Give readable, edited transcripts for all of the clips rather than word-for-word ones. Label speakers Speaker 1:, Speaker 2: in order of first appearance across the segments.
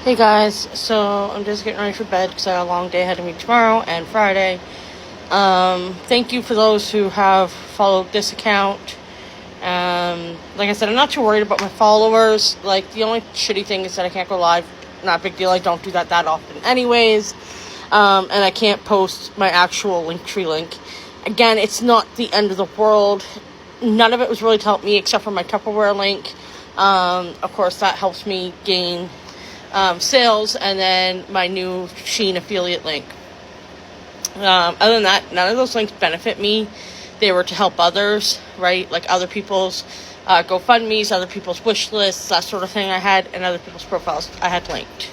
Speaker 1: Hey guys, so I'm just getting ready for bed because I have a long day ahead of me tomorrow and Friday. Thank you for those who have followed this account. Like I said, I'm not too worried about my followers. Like, the only shitty thing is that I can't go live. Not a big deal. I don't do that often anyways. And I can't post my actual Linktree link. Again, it's not the end of the world. None of it was really to help me except for my Tupperware link. Of course, that helps me gain sales, and then my new Shein affiliate link. Other than that, none of those links benefit me. They were to help others, right? Like other people's GoFundMes, other people's wish lists, that sort of thing I had, and other people's profiles I had linked.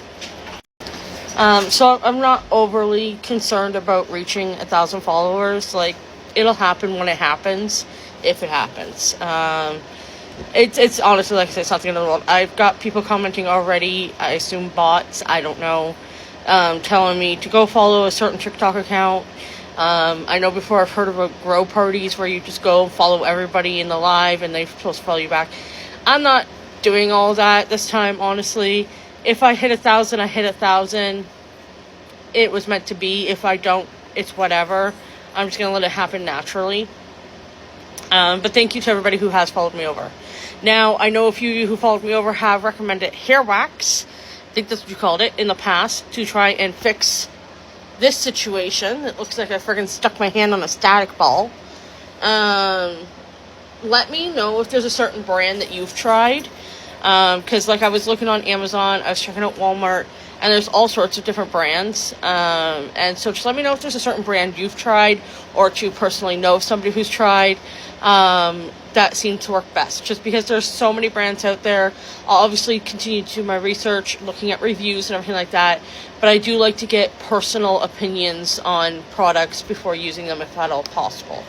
Speaker 1: So I'm not overly concerned about reaching 1,000 followers. Like, it'll happen when it happens, if it happens. It's honestly, like I said, it's not the end of the world. I've got people commenting already, I assume bots, I don't know, telling me to go follow a certain TikTok account. I know before I've heard of grow parties where you just go follow everybody in the live and they're supposed to follow you back. I'm not doing all that this time, honestly. If I hit 1,000, I hit 1,000. It was meant to be. If I don't, it's whatever. I'm just going to let it happen naturally. But thank you to everybody who has followed me over. Now, I know a few of you who followed me over have recommended hair wax, I think that's what you called it, in the past, to try and fix this situation. It looks like I friggin' stuck my hand on a static ball. Let me know if there's a certain brand that you've tried. Because, like, I was looking on Amazon, I was checking out Walmart, and there's all sorts of different brands. And so just let me know if there's a certain brand you've tried, or to personally know somebody who's tried, that seemed to work best. Just because there's so many brands out there, I'll obviously continue to do my research, looking at reviews and everything like that. But I do like to get personal opinions on products before using them, if at all possible.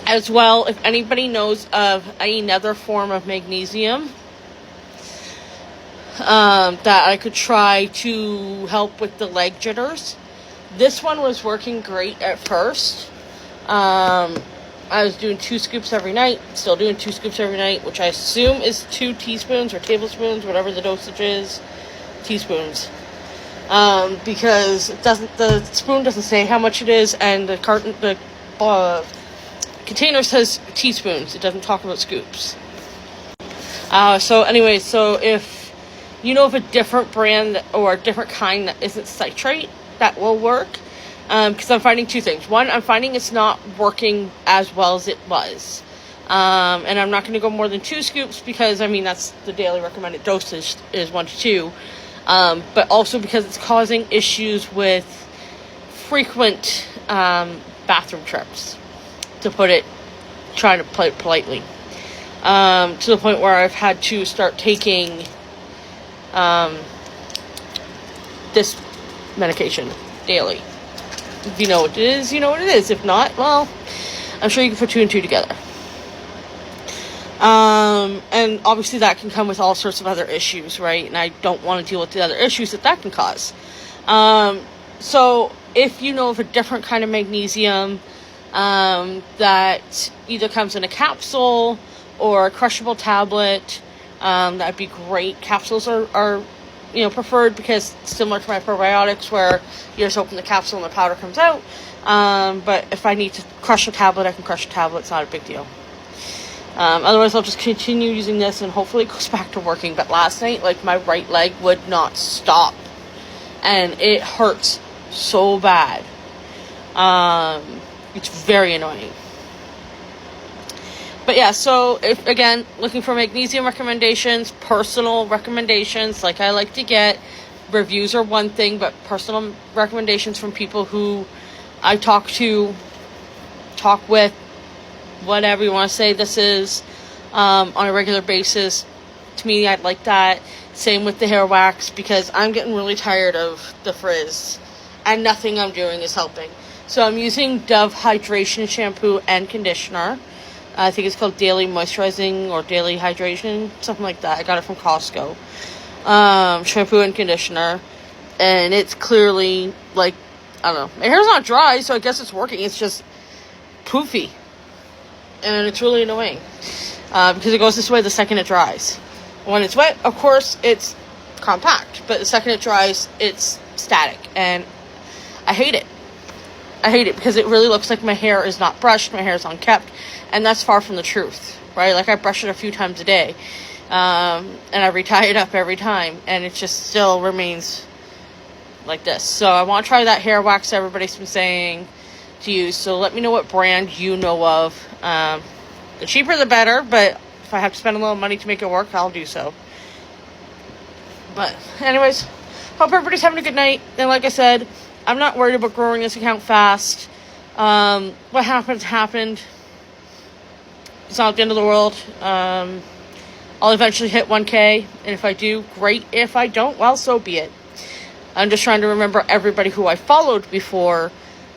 Speaker 1: As well, if anybody knows of another form of magnesium that I could try to help with the leg jitters. This one was working great at first. I was doing 2 scoops every night, still doing 2 scoops every night, which I assume is 2 teaspoons or tablespoons, whatever the dosage is, teaspoons. Because the spoon doesn't say how much it is, and the container says teaspoons. It doesn't talk about scoops. So if you know of a different brand or a different kind that isn't citrate, that will work. Because I'm finding 2 things. One, I'm finding it's not working as well as it was. And I'm not going to go more than 2 scoops because, that's the daily recommended dosage is 1 to 2. But also because it's causing issues with frequent bathroom trips, trying to put it politely. To the point where I've had to start taking this medication daily. If you know what it is, you know what it is. If not, well, I'm sure you can put 2 and 2 together. And obviously that can come with all sorts of other issues, right? And I don't want to deal with the other issues that can cause. So if you know of a different kind of magnesium that either comes in a capsule or a crushable tablet, that'd be great. Capsules are preferred because it's similar to my probiotics where you just open the capsule and the powder comes out. But if I need to crush a tablet, I can crush a tablet. It's not a big deal. Otherwise, I'll just continue using this and hopefully it goes back to working. But last night, my right leg would not stop. And it hurts so bad. It's very annoying. But yeah, so if, again, looking for magnesium recommendations, personal recommendations, like I like to get, reviews are one thing, but personal recommendations from people who I talk with, whatever you want to say this is, on a regular basis. To me, I'd like that. Same with the hair wax, because I'm getting really tired of the frizz, and nothing I'm doing is helping. So I'm using Dove Hydration Shampoo and Conditioner. I think it's called Daily Moisturizing or Daily Hydration, something like that. I got it from Costco. Shampoo and conditioner. And it's clearly, I don't know. My hair's not dry, so I guess it's working. It's just poofy. And it's really annoying. Because it goes this way the second it dries. When it's wet, of course, it's compact, but the second it dries, it's static, and I hate it. I hate it because it really looks like my hair is not brushed, my hair is unkept, and that's far from the truth, right? Like, I brush it a few times a day, and I re-tie it up every time, and it just still remains like this. So I want to try that hair wax everybody's been saying to use, so let me know what brand you know of. The cheaper the better, but if I have to spend a little money to make it work, I'll do so. But anyways, hope everybody's having a good night, and like I said, I'm not worried about growing this account fast. What happened. It's not the end of the world. I'll eventually hit 1K, and if I do, great. If I don't, well, so be it. I'm just trying to remember everybody who I followed before.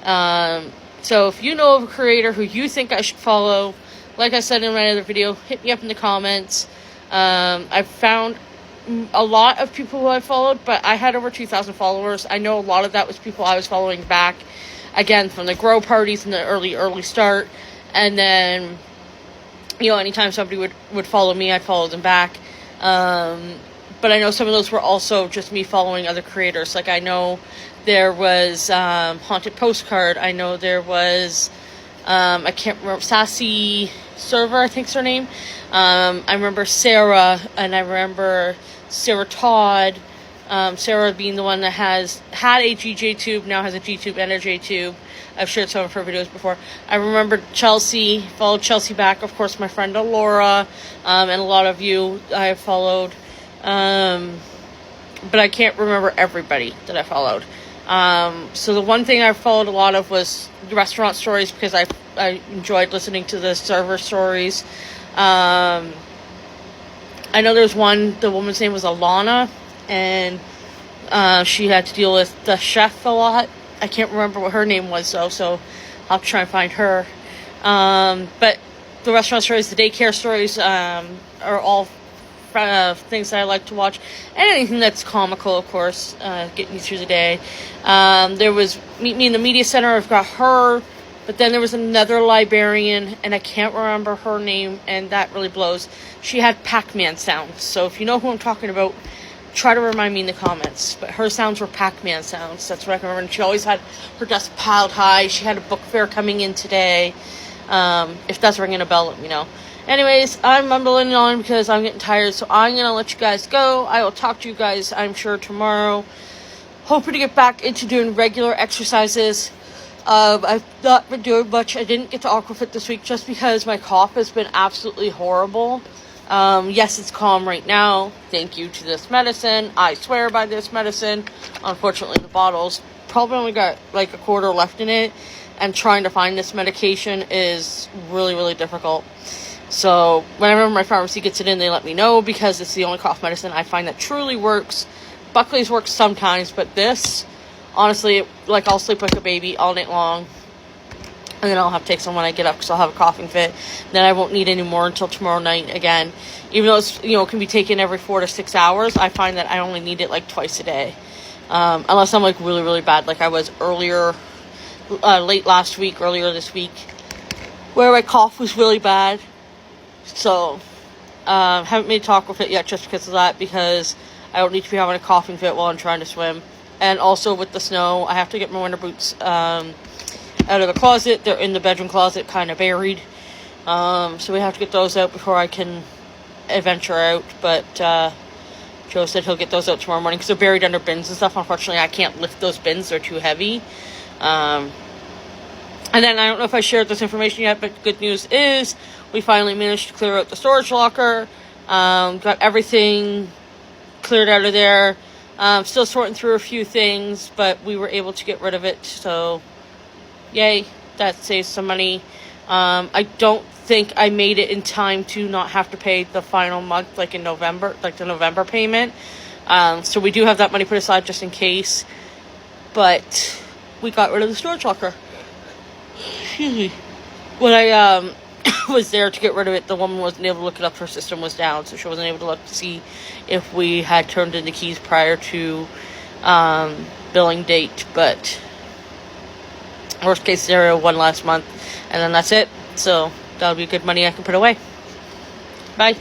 Speaker 1: So if you know of a creator who you think I should follow, like I said in my other video, hit me up in the comments. I've found a lot of people who I followed, but I had over 2,000 followers. I know a lot of that was people I was following back, again, from the grow parties in the early start. And then, anytime somebody would follow me, I'd follow them back. But I know some of those were also just me following other creators. Like, I know there was Haunted Postcard. I know there was, I can't remember, Sassy Server, I think's her name. I remember Sarah, and I remember Sarah Todd. Sarah being the one that had a GJ-tube, now has a G-tube and a J-tube. I've shared some of her videos before. I remember Chelsea, followed Chelsea back. Of course, my friend Laura, and a lot of you I have followed. But I can't remember everybody that I followed. So the one thing I followed a lot of was the restaurant stories, because I enjoyed listening to the server stories. I know there's one, the woman's name was Alana, and she had to deal with the chef a lot. I can't remember what her name was, though, so I'll have to try and find her. But the restaurant stories, the daycare stories, are all things that I like to watch. And anything that's comical, of course, getting you through the day. There was Meet Me in the Media Center. I've got her. But then there was another librarian, and I can't remember her name, and that really blows. She had Pac-Man sounds. So if you know who I'm talking about, try to remind me in the comments. But her sounds were Pac-Man sounds. That's what I can remember. And she always had her desk piled high. She had a book fair coming in today. If that's ringing a bell, let me know. Anyways, I'm mumbling on because I'm getting tired, so I'm going to let you guys go. I will talk to you guys, I'm sure, tomorrow. Hoping to get back into doing regular exercises. I've not been doing much. I didn't get to Aquafit this week just because my cough has been absolutely horrible. Yes, it's calm right now. Thank you to this medicine. I swear by this medicine. Unfortunately, the bottle's probably only got like a quarter left in it. And trying to find this medication is really, really difficult. So whenever my pharmacy gets it in, they let me know, because it's the only cough medicine I find that truly works. Buckley's works sometimes, but this, honestly, I'll sleep like a baby all night long. And then I'll have to take some when I get up, because I'll have a coughing fit. Then I won't need any more until tomorrow night again. Even though it's, it can be taken every 4 to 6 hours, I find that I only need it twice a day. Unless I'm really, really bad, like I was earlier, late last week, earlier this week, where my cough was really bad. So, haven't made Taco Fit yet just because of that, because I don't need to be having a coughing fit while I'm trying to swim. And also with the snow, I have to get my winter boots out of the closet. They're in the bedroom closet, kind of buried. So we have to get those out before I can venture out. But Joe said he'll get those out tomorrow morning because they're buried under bins and stuff. Unfortunately, I can't lift those bins. They're too heavy. And then I don't know if I shared this information yet, but good news is we finally managed to clear out the storage locker. Got everything cleared out of there. Still sorting through a few things, but we were able to get rid of it. So, yay, that saves some money. I don't think I made it in time to not have to pay the final month, in November, the November payment. So we do have that money put aside just in case. But we got rid of the storage locker. Excuse me. When I was there to get rid of it, the woman wasn't able to look it up. Her system was down, so she wasn't able to look to see if we had turned in the keys prior to billing date. But worst case scenario, one last month, and then that's it. So that'll be good money I can put away. Bye.